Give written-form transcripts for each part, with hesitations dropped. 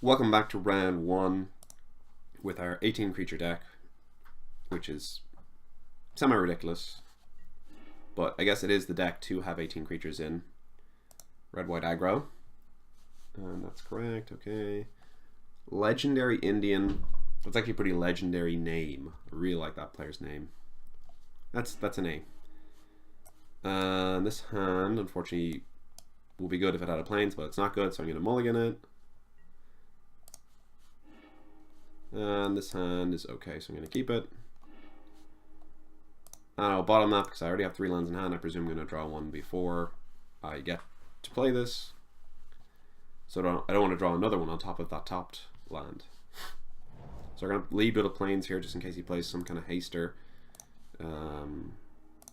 Welcome back to round 1 with our 18 creature deck, which is semi-ridiculous, but I guess it is the deck to have 18 creatures in. Red-white aggro, and that's correct, okay. Legendary Indian, that's actually a pretty legendary name. I really like that player's name. That's an A. This hand, unfortunately, will be good if it had a plains, but it's not good, so I'm going to mulligan it. And this hand is okay, so I'm going to keep it. And I'll bottom that because I already have 3 lands in hand. I presume I'm going to draw one before I get to play this. So I don't want to draw another one on top of that topped land. So we're going to lead with a plains here just in case he plays some kind of haster.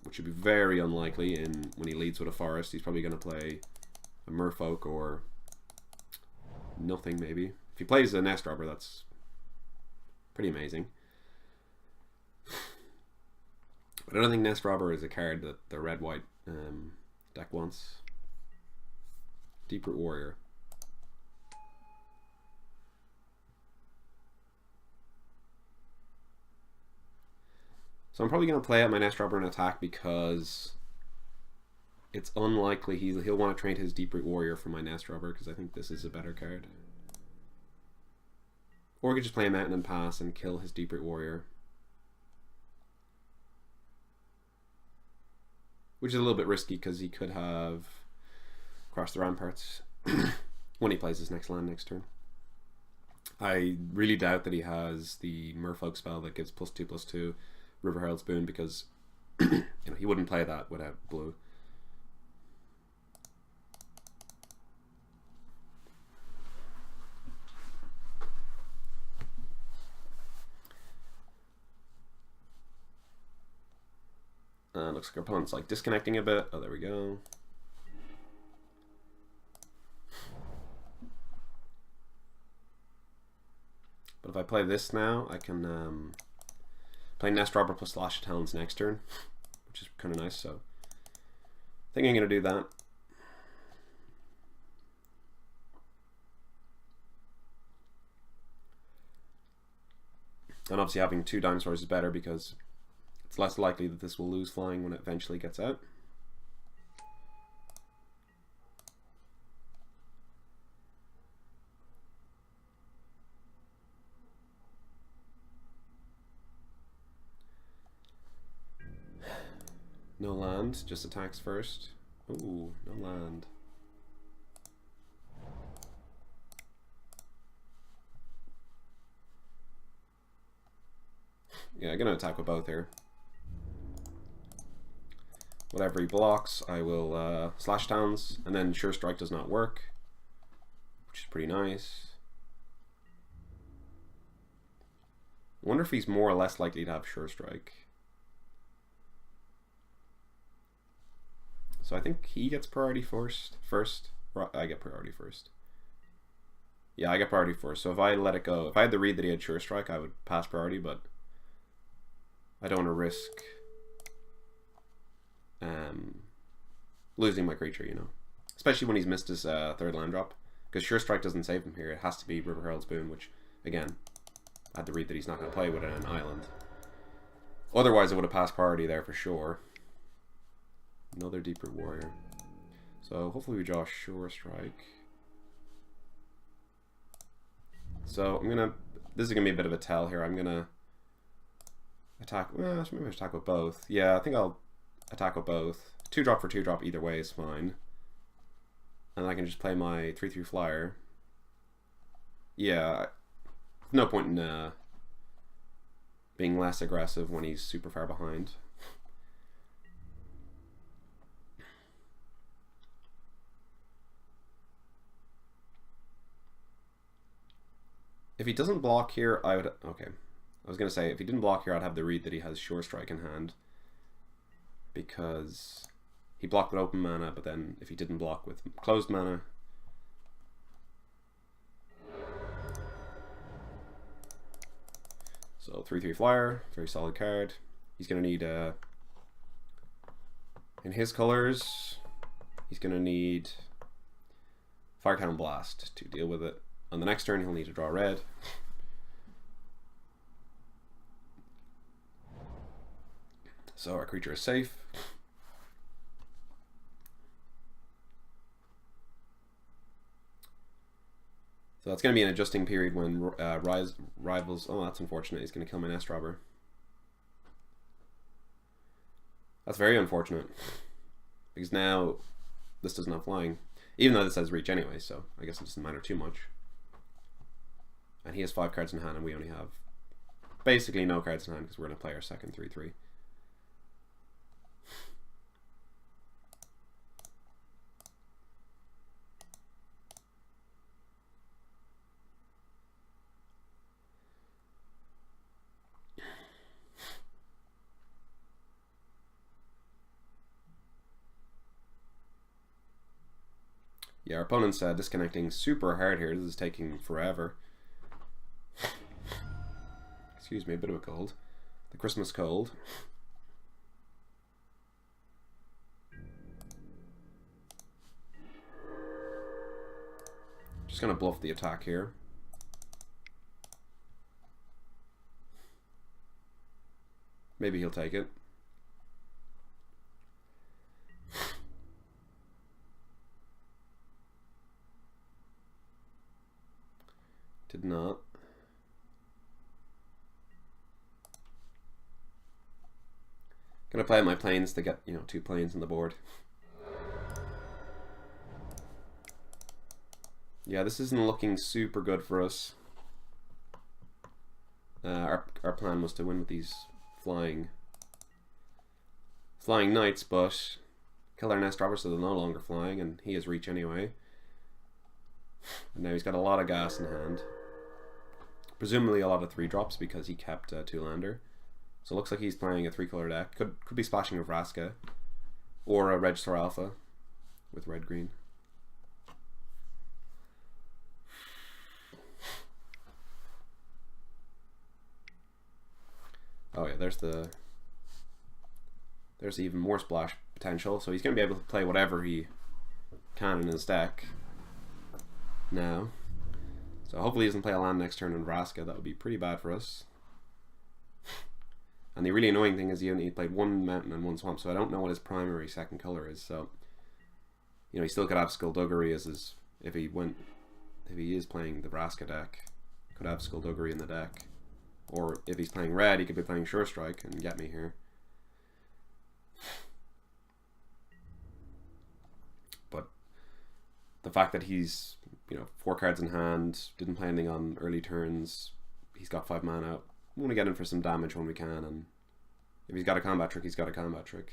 Which would be very unlikely when he leads with a forest. He's probably going to play a merfolk or nothing maybe. If he plays a nest robber, that's pretty amazing. But I don't think Nest Robber is a card that the red-white deck wants. Deep-Root Warrior. So I'm probably going to play out my Nest Robber in attack because it's unlikely he'll want to trade his Deep-Root Warrior for my Nest Robber because I think this is a better card. Or we could just play a Mountain and pass and kill his Deep-Root Warrior. Which is a little bit risky because he could have Crossed the Ramparts when he plays his next land next turn. I really doubt that he has the Merfolk spell that gives +2/+2 River Herald's Boon because he wouldn't play that without blue. Looks like our opponent's like disconnecting a bit. Oh, there we go. But if I play this now, I can play Nest Robber plus Slash of Talons next turn, which is kind of nice. So I think I'm going to do that. And obviously having 2 dinosaurs is better because it's less likely that this will lose flying when it eventually gets out. No land, just attacks first. Ooh, no land. Yeah, I'm gonna attack with both here. Whatever he blocks, I will Slash Towns, and then Sure Strike does not work, which is pretty nice. I wonder if he's more or less likely to have Sure Strike. So I think he gets priority first. I get priority first. Yeah, I get priority first. So if I let it go, if I had the read that he had Sure Strike, I would pass priority, but I don't want to risk losing my creature, you know, especially when he's missed his 3rd land drop, because Sure Strike doesn't save him here. It has to be River Herald's Boon, which again I had to read that he's not going to play with an island. Otherwise I would have passed priority there for sure. Another Deep-Root Warrior, so hopefully we draw Sure Strike. So this is gonna be a bit of a tell here. I'm gonna attack, well, maybe I should attack with both. Yeah, I think I'll attack with both. 2-drop for 2-drop either way is fine. And I can just play my 3/3 flyer. Yeah, no point in being less aggressive when he's super far behind. If he doesn't block here, I would... Okay. I was going to say, if he didn't block here, I'd have the read that he has Sure Strike in hand. Because he blocked with open mana, but then if he didn't block with closed mana... So 3/3 flyer, very solid card. He's going to need... in his colors, he's going to need Fire Cannon Blast to deal with it. on the next turn he'll need to draw red. So our creature is safe. So it's going to be an adjusting period when rivals... Oh, that's unfortunate. He's going to kill my nest robber. That's very unfortunate. Because now this doesn't have flying. Even though this has reach anyway, so I guess it doesn't matter too much. And he has 5 cards in hand and we only have basically no cards in hand because we're going to play our second 3/3. Yeah, our opponent's disconnecting super hard here. This is taking forever. Excuse me, a bit of a cold. The Christmas cold. Just gonna bluff the attack here. Maybe he'll take it. Did not. Gonna play out my planes to get, 2 planes on the board. Yeah, this isn't looking super good for us. Our plan was to win with these flying knights, but kill our nest robber so they're no longer flying, and he has reach anyway. And now he's got a lot of gas in hand. Presumably a lot of 3-drops because he kept a 2-lander. So it looks like he's playing a 3-color deck. Could be splashing a Vraska or a Regisaur Alpha with red-green. Oh yeah, there's even more splash potential. So he's going to be able to play whatever he can in his deck now. So hopefully he doesn't play a land next turn on Vraska. That would be pretty bad for us. And the really annoying thing is he played 1 mountain and 1 swamp, so I don't know what his primary second color is. So, he still could have Skullduggery as his, if he is playing the Vraska deck, could have Skullduggery in the deck. Or if he's playing red, he could be playing Sure Strike and get me here. But the fact that he's 4 cards in hand, didn't play anything on early turns, he's got 5 mana. We want to get in for some damage when we can, and if he's got a combat trick, he's got a combat trick.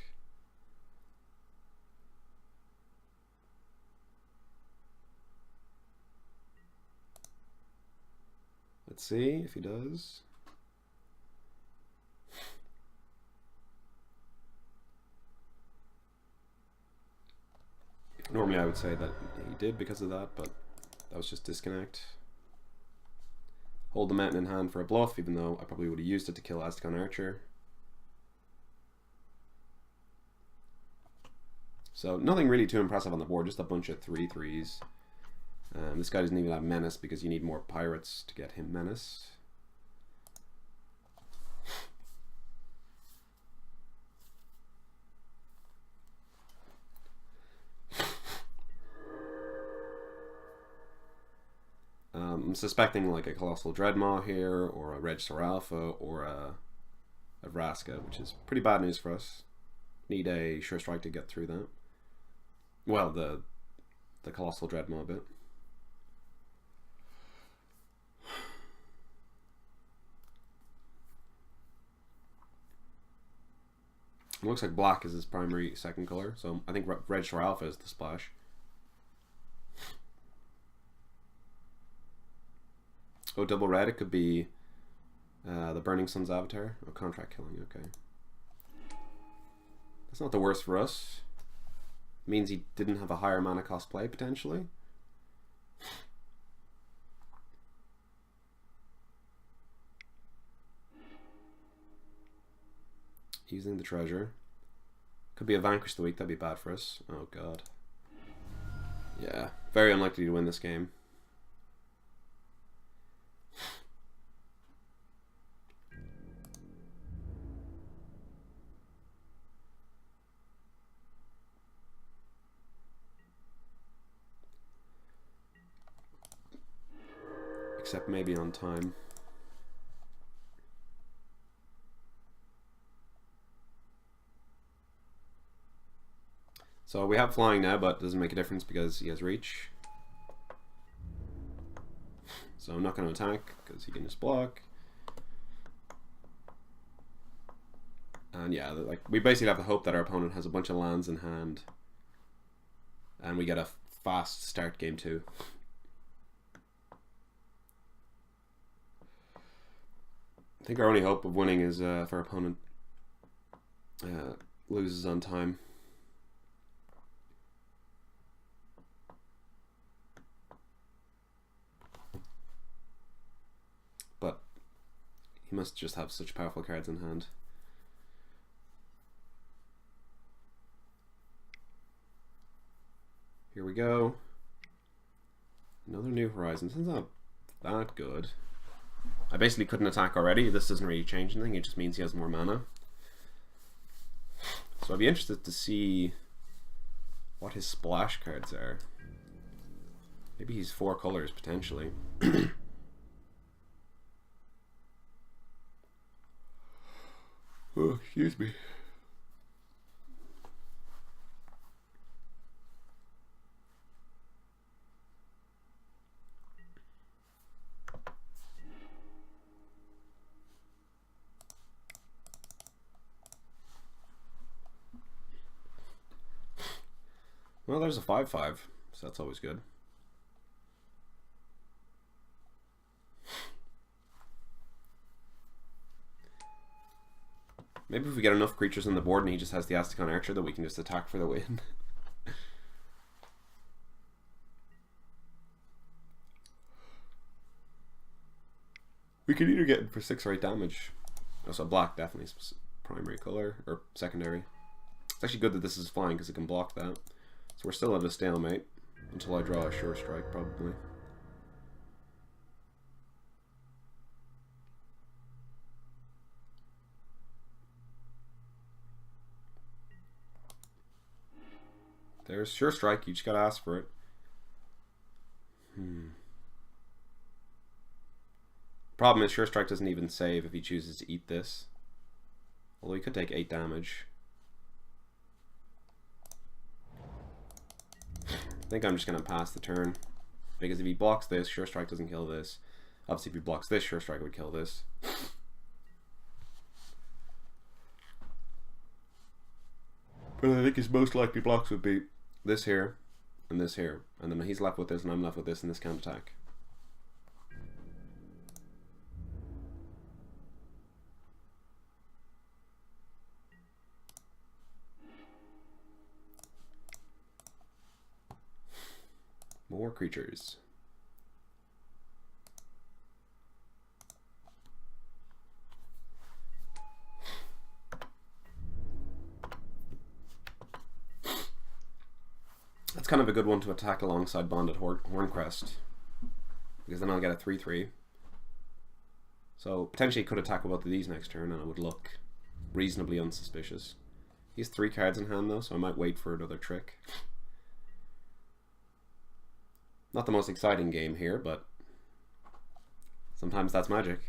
Let's see if he does. Normally I would say that he did because of that, but that was just disconnect. Hold the mountain in hand for a bluff, even though I probably would have used it to kill Aztecon Archer. So nothing really too impressive on the board, just a bunch of 3/3s. This guy doesn't even have Menace because you need more pirates to get him Menace. I'm suspecting like a Colossal Dreadmaw here, or a Regisaur Alpha, or a Vraska, which is pretty bad news for us. Need a Sure Strike to get through that. Well, the Colossal Dreadmaw bit. It looks like black is his primary second color, so I think Regisaur Alpha is the splash. Oh, double red, it could be the Burning Sun's Avatar. Oh, contract killing, okay. That's not the worst for us. Means he didn't have a higher mana cost play, potentially. Using the treasure. Could be a Vanquish the Weak, that'd be bad for us. Oh god. Yeah, very unlikely to win this game. except maybe on time. So we have flying now, but it doesn't make a difference because he has reach. So I'm not going to attack because he can just block. And yeah, like we basically have the hope that our opponent has a bunch of lands in hand, and we get a fast start game 2. I think our only hope of winning is if our opponent loses on time. But he must just have such powerful cards in hand. Here we go. Another New Horizons. It's not that good. I basically couldn't attack already. This doesn't really change anything. It just means he has more mana. So I'd be interested to see what his splash cards are. Maybe he's 4 colors potentially. Oh, excuse me. Well, there's a 5/5, so that's always good. Maybe if we get enough creatures on the board and he just has the Aztekon Archer, that we can just attack for the win. We could either get him for 6 or 8 damage. Oh, so black definitely is primary color, or secondary. It's actually good that this is flying because it can block that. So we're still at a stalemate until I draw a Sure Strike, probably. There's Sure Strike, you just gotta ask for it. Problem is, Sure Strike doesn't even save if he chooses to eat this. Although he could take 8 damage. I think I'm just gonna pass the turn. Because if he blocks this, Sure Strike doesn't kill this. Obviously if he blocks this, Sure Strike would kill this. But I think his most likely blocks would be this here, and this here. And then he's left with this, and I'm left with this, and this can't attack. More creatures. That's kind of a good one to attack alongside Bonded Horncrest, because then I'll get a 3/3. So potentially he could attack with both of these next turn and it would look reasonably unsuspicious. He has 3 cards in hand though, so I might wait for another trick. Not the most exciting game here, but sometimes that's magic.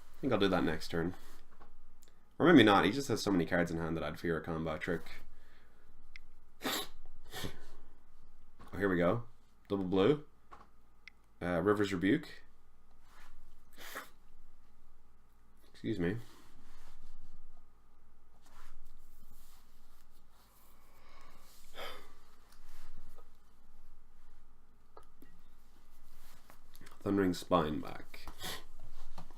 I think I'll do that next turn. Or maybe not, he just has so many cards in hand that I'd fear a combo trick. Oh, here we go. Double blue. River's Rebuke. Excuse me. Thundering Spine back.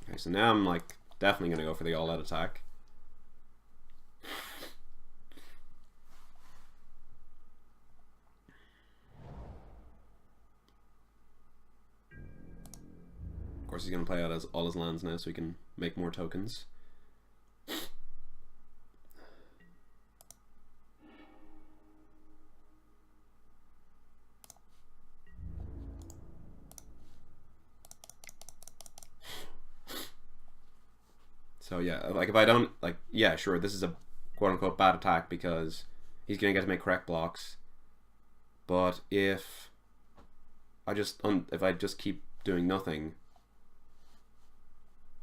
Okay, so now I'm like definitely going to go for the all-out attack. Of course he's going to play out all his lands now so he can make more tokens. So yeah, like if I don't, like, yeah, sure, this is a quote-unquote bad attack because he's going to get to make correct blocks. But if I just keep doing nothing,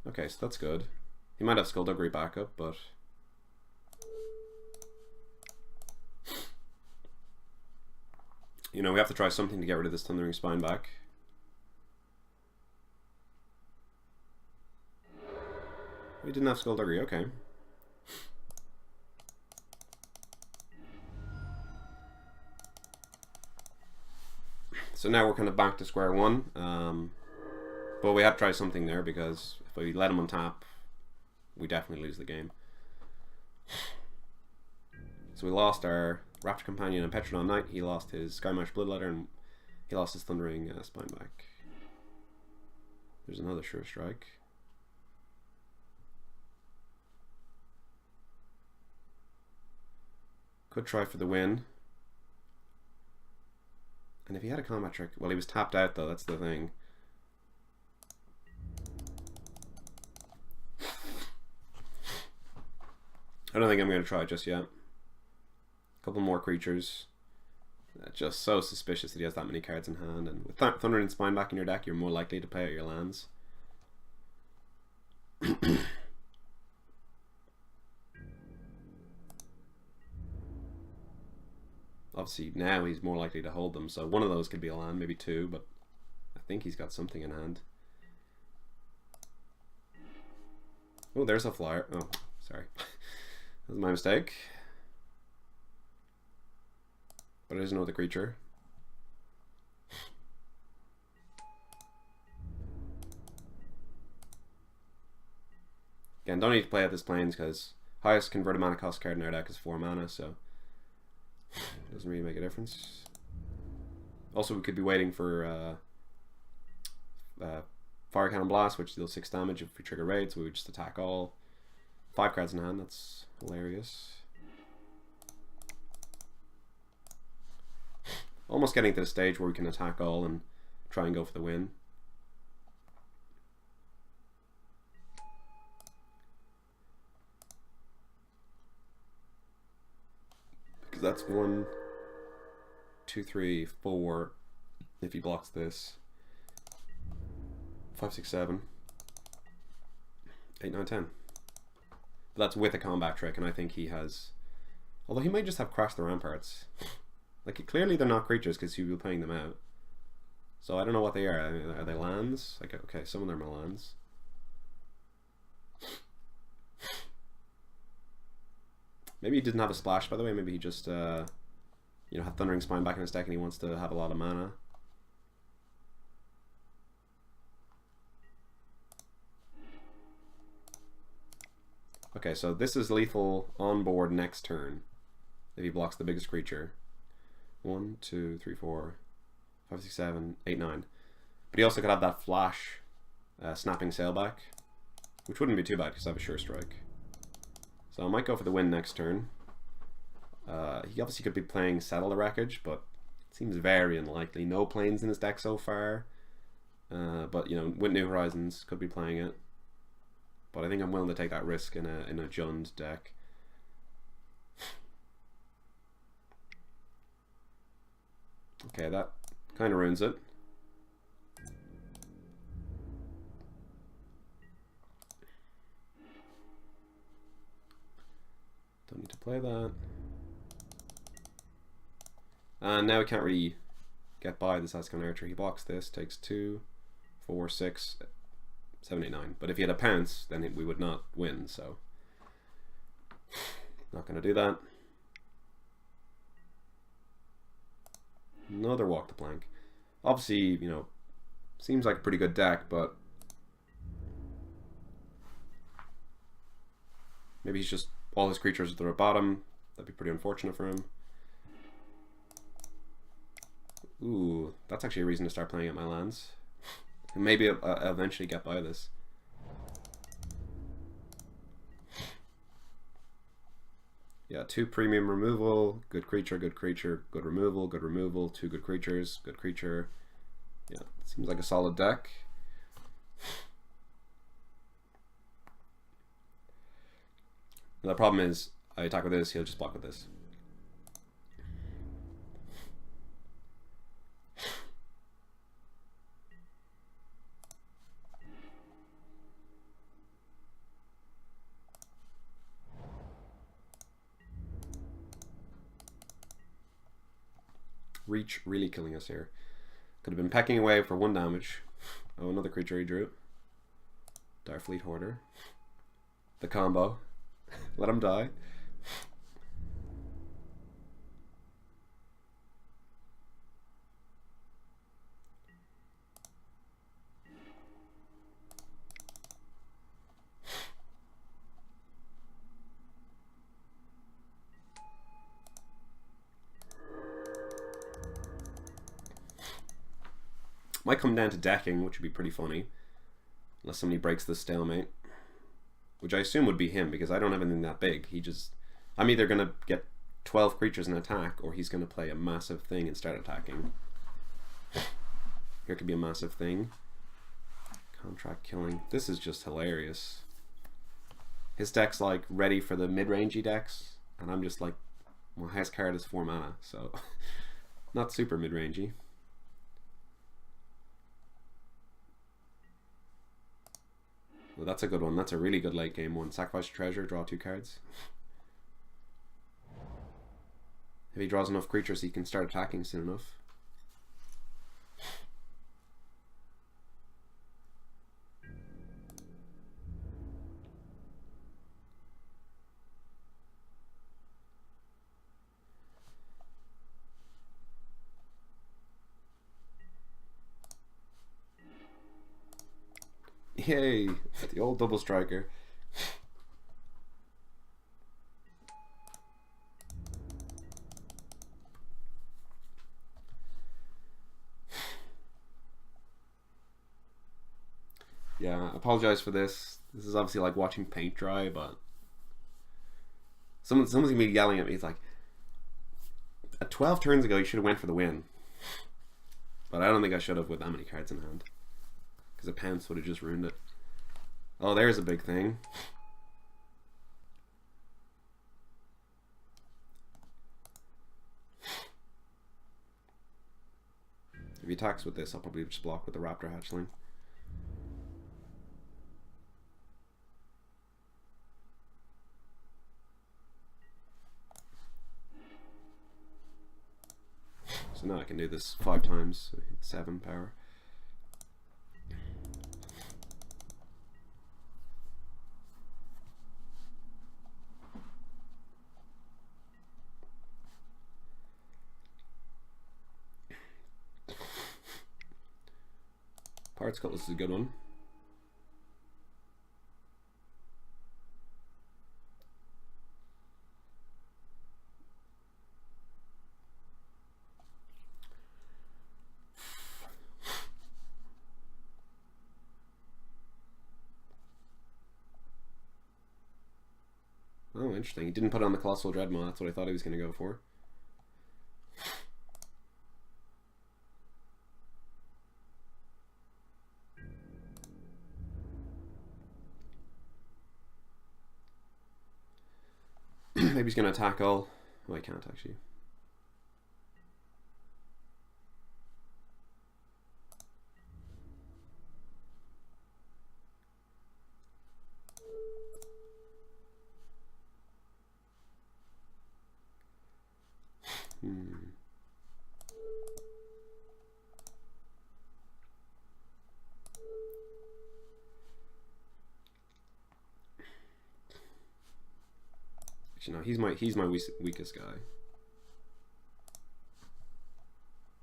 okay, so that's good. He might have Skullduggery backup, but you know, we have to try something to get rid of this Thundering Spine back. We didn't have Skullduggery, okay. So now we're kind of back to square one. But we have to try something there because if we let him untap, we definitely lose the game. So we lost our Raptor Companion and Petrodon Knight. He lost his Skymarsh Bloodletter and he lost his Thundering Spine back. There's another Sure Strike. Could try for the win. And if he had a combat trick, well, he was tapped out though, that's the thing. I don't think I'm going to try it just yet. A couple more creatures. Just so suspicious that he has that many cards in hand. And with Thunder and Spine back in your deck, you're more likely to play out your lands. Obviously, now he's more likely to hold them. So one of those could be a land, maybe two, but I think he's got something in hand. Oh, there's a flyer. Oh, sorry. That was my mistake. But it is another creature. Again, don't need to play out this Plains because highest converted mana cost card in our deck is 4 mana, so doesn't really make a difference. Also, we could be waiting for Fire Cannon Blast, which deals 6 damage if we trigger raid, so we would just attack all. 5 cards in hand, that's hilarious. Almost getting to the stage where we can attack all and try and go for the win. Because that's 1, 2, 3, 4 if he blocks this. 5, 6, 7, 8, 9, 10. But that's with a combat trick, and I think he has... Although he might just have Crash the Ramparts. Like, clearly they're not creatures because you'll be playing them out. So I don't know what they are. Are they lands? Like, okay, some of them are lands. Maybe he didn't have a splash, by the way. Maybe he just, you know, had Thundering Spine back in his deck and he wants to have a lot of mana. Okay, so this is lethal on board next turn if he blocks the biggest creature. 1, 2, 3, 4, 5, 6, 7, 8, 9. But he also could have that flash snapping sailback, which wouldn't be too bad because I have a Sure Strike. So I might go for the win next turn. He obviously could be playing Settle the Wreckage, but it seems very unlikely. No Plains in his deck so far. But, you know, with New Horizons, could be playing it. But I think I'm willing to take that risk in a Jund deck. Okay, that kind of ruins it. Don't need to play that. And now we can't really get by this Ascon Archer. He blocks this, takes 2, 4, 6, 7, 8, 9. But if he had a Pounce, then we would not win, so not going to do that. Another Walk the Plank. Obviously, you know, seems like a pretty good deck, but maybe he's just all his creatures at the bottom. That'd be pretty unfortunate for him. Ooh, that's actually a reason to start playing at my lands. And maybe I'll eventually get by this. Yeah, 2 premium removal, good creature, good removal, 2 good creatures, good creature. Yeah, seems like a solid deck. And the problem is, I attack with this, he'll just block with this. Reach really killing us here. Could have been pecking away for 1 damage. Oh, another creature he drew. Direfleet Hoarder. The combo. Let him die. Might come down to decking, which would be pretty funny. Unless somebody breaks the stalemate. Which I assume would be him, because I don't have anything that big. I'm either going to get 12 creatures in attack, or he's going to play a massive thing and start attacking. Here could be a massive thing. Contract killing. This is just hilarious. His deck's like ready for the mid-rangey decks, and I'm just like, my highest card is 4 mana, so not super mid-rangey. Well, that's a good one. That's a really good late game one. Sacrifice your treasure, draw 2 cards. If he draws enough creatures, he can start attacking soon enough. Yay! The old double striker. Yeah, I apologize for this. This is obviously like watching paint dry, but someone's gonna be yelling at me. It's like, at 12 turns ago, you should have went for the win. But I don't think I should have with that many cards in hand. Because a pounce would have just ruined it. Oh, there's a big thing. If he attacks with this, I'll probably just block with the Raptor Hatchling. So now I can do this 5 times, 7 power. Pirate's Cutlass is a good one. Oh, interesting. He didn't put on the Colossal Dreadmaw. That's what I thought he was going to go for. Maybe he's going to attack all. Oh, I can't actually. Actually, no, he's my weakest guy.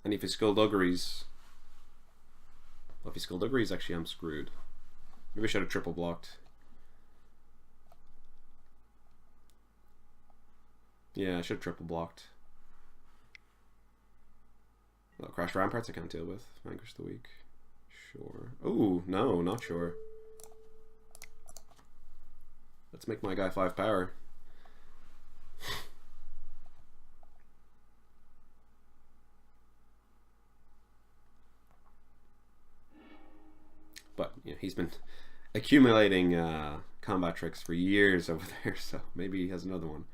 And if he Skullduggeries, well, if he Skullduggeries, actually I'm screwed. Maybe I should have triple blocked. Yeah, I should have triple blocked. Well, Crashed Ramparts I can't deal with. Vanquish the Weak. Sure. Oh, no, not sure. Let's make my guy 5 power. But yeah, he's been accumulating combat tricks for years over there, so maybe he has another one.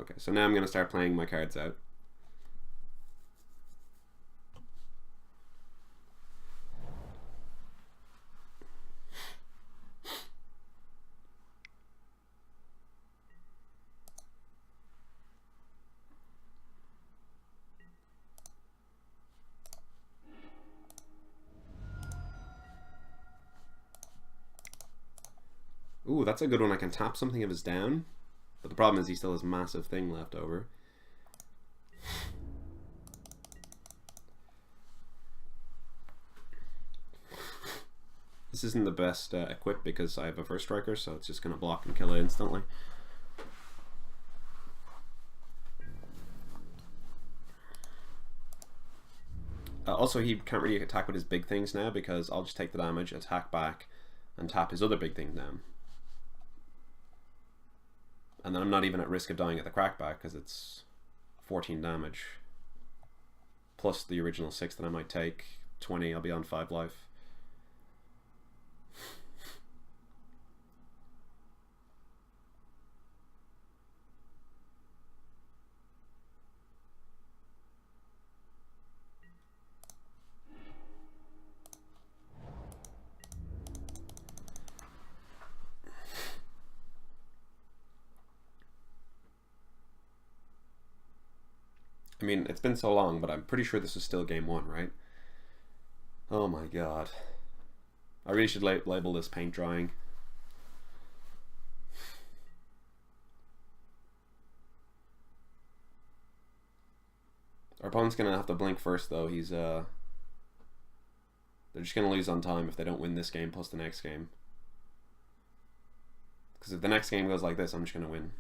Okay, so now I'm going to start playing my cards out. Ooh, that's a good one. I can tap something of his down. But the problem is he still has massive thing left over. This isn't the best equip because I have a first striker, so it's just going to block and kill it instantly. Also, he can't really attack with his big things now because I'll just take the damage, attack back, and tap his other big thing down. And then I'm not even at risk of dying at the crackback because it's 14 damage. Plus the original 6 that I might take. 20, I'll be on 5 life. I mean, it's been so long, but I'm pretty sure this is still game 1, right? Oh my god. I really should label this paint drying. Our opponent's gonna have to blink first, though. He's they're just gonna lose on time if they don't win this game plus the next game. Because if the next game goes like this, I'm just gonna win.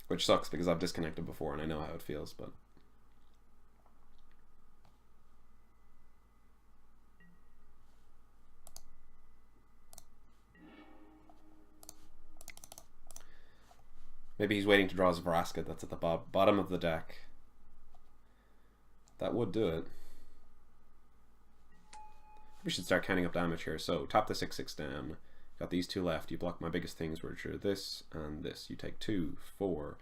Which sucks because I've disconnected before and I know how it feels, but... Maybe he's waiting to draw his Vraska that's at the bottom of the deck. That would do it. We should start counting up damage here. So, tap the 6/6 down. Got these 2 left. You block my biggest things, which are this and this. You take 2, 4,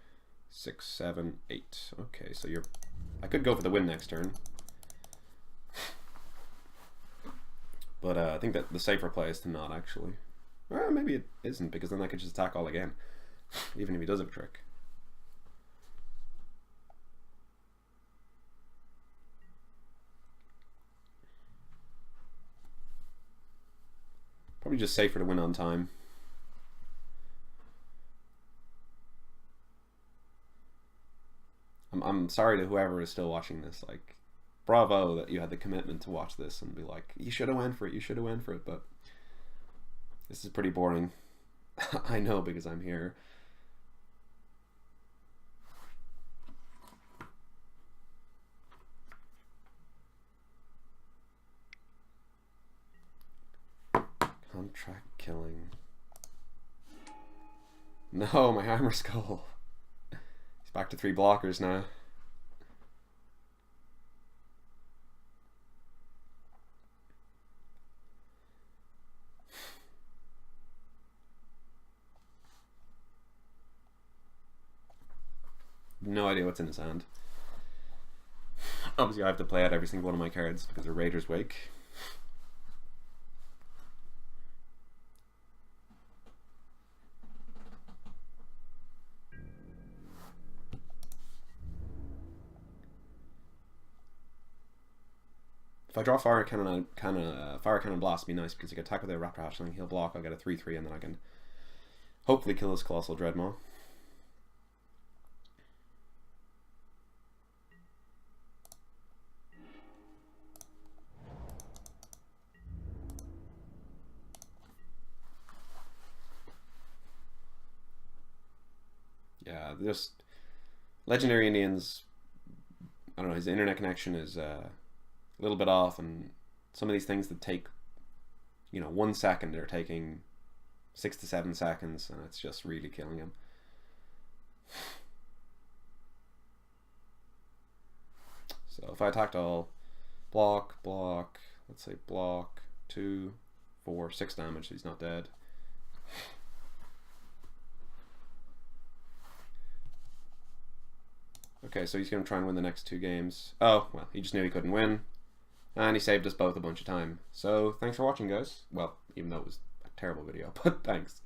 6, 7, 8. Okay, so you're... I could go for the win next turn. But I think that the safer play is to not, actually. Or maybe it isn't, because then I could just attack all again. Even if he does have a trick. Probably just safer to win on time. I'm sorry to whoever is still watching this. Like, bravo that you had the commitment to watch this and be like, you should have went for it, you should have went for it, but this is pretty boring. I know because I'm here. Contract killing. No, my Hammer Skull. He's back to 3 blockers now. No idea what's in his hand. Obviously I have to play out every single one of my cards because of Raider's Wake. If I draw Fire Cannon Blast, would be nice because he can attack with a Raptor Hatchling, he'll block, I'll get a 3/3, and then I can hopefully kill his Colossal Dreadmaw. Yeah, just Legendary Indians, I don't know, his internet connection is a little bit off, and some of these things that take, 1 second, they're taking 6 to 7 seconds, and it's just really killing him. So if I attacked all, block, let's say block, 2, 4, 6 damage, he's not dead. Okay, so he's going to try and win the next 2 games. Oh, well, he just knew he couldn't win. And he saved us both a bunch of time. So, thanks for watching, guys. Well, even though it was a terrible video, but thanks.